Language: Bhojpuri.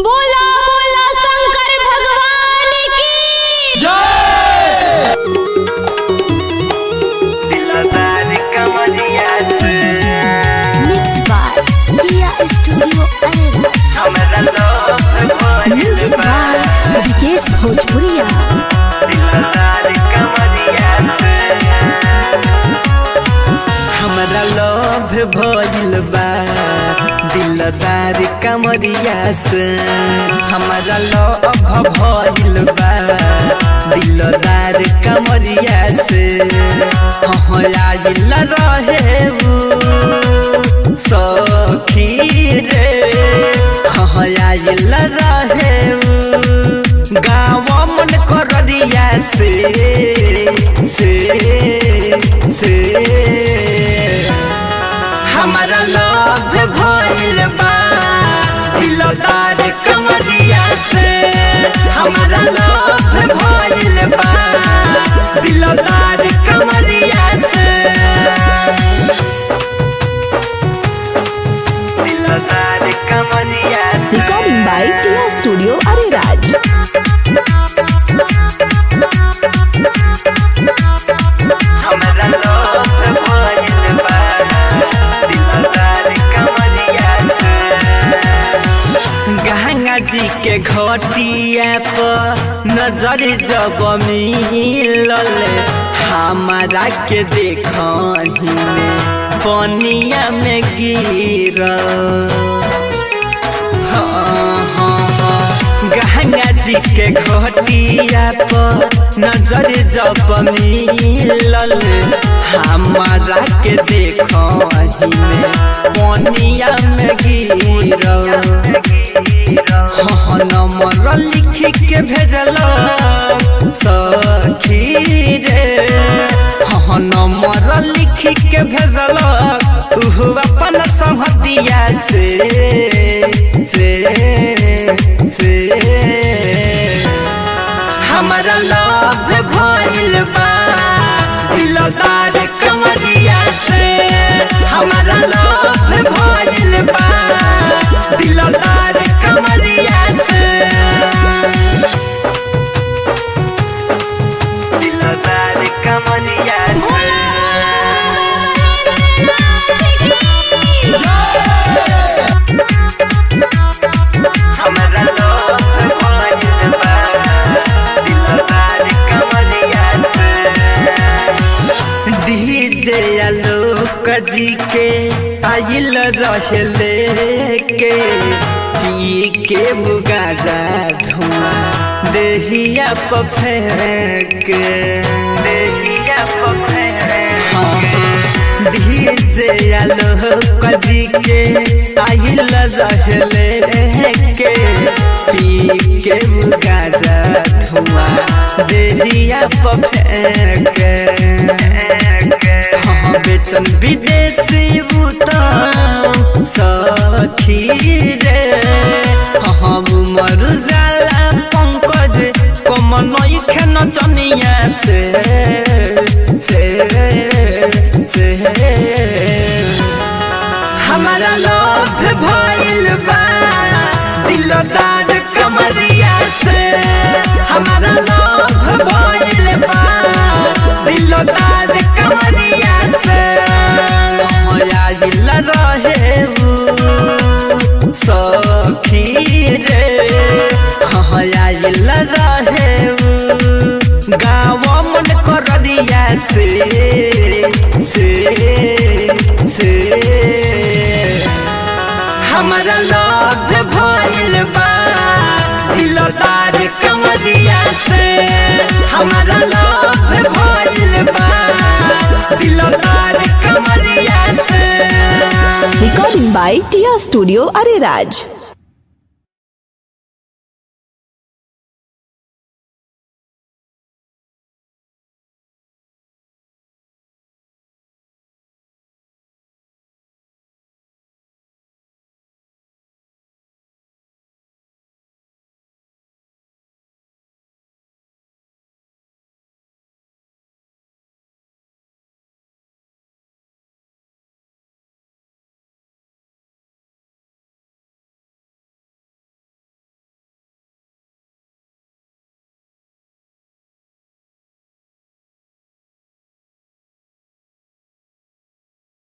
बोला बोला शंकर भगवान की जय। दिलदार कमरिया से मिक्स बाय किया स्टूडियो अरेरा हमरा लोग म्यूजिक बाय विकेश भोजपुरिया दिलदार कमरिया से हमरा लोभ भइल बा दिलदार कमरिया से हमरा लोभ भइल बा दिलदार कमरिया से आइल रहे सखी रे आइल रहे गाँव मन कररिया से हमारा लोभ भइल बा दिलदार कमरिया से हमारा लोभ भइल बा दिलदार कमरिया से दिलदार कमरिया से रिकॉर्डिंग बाय किया स्टूडियो अरेराज हमरा लोभ भइल बा दिलदार कमरिया से गंगा जी के घटिया पर नजर जब मिलल हमारा के देखही में पनिया में गिरल गंगा जी के घटिया पर नजर जब मिलल हमारा के देखही में पनिया में गिरल नंबर लिख के भेजल सखी रे नंबर लिख के भेजल अपन संगतिया से हमारा लोभ भइल बा दिलदार कमरिया से हमारा लोभ भइल बा दिलदार कमरिया से दिलदार कमरिया हमारा लोभ भइल बा दिलदार कमरिया से डीजे आलोक जी के आइल रहले के पी के बुगाजा धुआं देहिया पर फेंक देहिया पर फेंक डीजे आलोक जी के आइल रहले के पी के बुगाजा धुआं देहिया पर फेंक बेचन विदेशी भूतान सखी रे हम मर जाला पंकज कमनई खेन चनिया से हमारा लोभ भइल बा दिलदार कमरिया से हमारा लोभ भइल बा दिलदार कमरिया से आइल रहे सखी रे आइल रहे गाँव मन कररिया से हमारा लोभ भइल बा दिलदार कमरिया से हमारा लोभ भइल बा दिलदार कमरिया से रिकॉर्डिंग बाय किया स्टूडियो अरेराज।